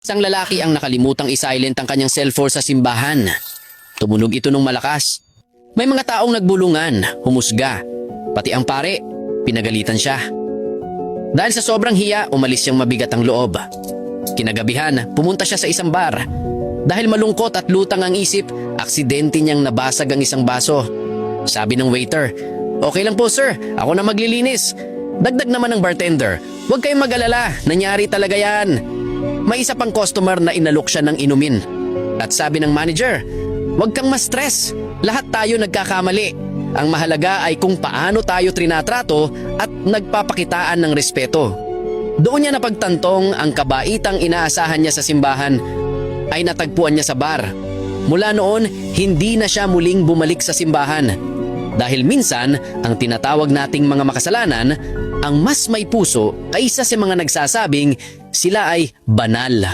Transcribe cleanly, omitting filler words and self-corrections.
Isang lalaki ang nakalimutang isilent ang kanyang cellphone sa simbahan. Tumunog ito ng malakas. May mga taong nagbulungan, humusga. Pati ang pare, pinagalitan siya. Dahil sa sobrang hiya, umalis siyang mabigat ang loob. Kinagabihan, pumunta siya sa isang bar. Dahil malungkot at lutang ang isip, aksidente niyang nabasag ang isang baso. Sabi ng waiter, "Okay lang po sir, ako na maglilinis." Dagdag naman ng bartender, "Huwag kayong mag-alala, nangyari talaga yan." May isa pang customer na inalok siya ng inumin. At sabi ng manager, "Huwag kang ma-stress, lahat tayo nagkakamali. Ang mahalaga ay kung paano tayo trinatrato at nagpapakitaan ng respeto." Doon niya napagtantong ang kabaitang inaasahan niya sa simbahan ay natagpuan niya sa bar. Mula noon, hindi na siya muling bumalik sa simbahan. Dahil minsan, ang tinatawag nating mga makasalanan ang mas may puso kaysa sa mga nagsasabing sila ay banal.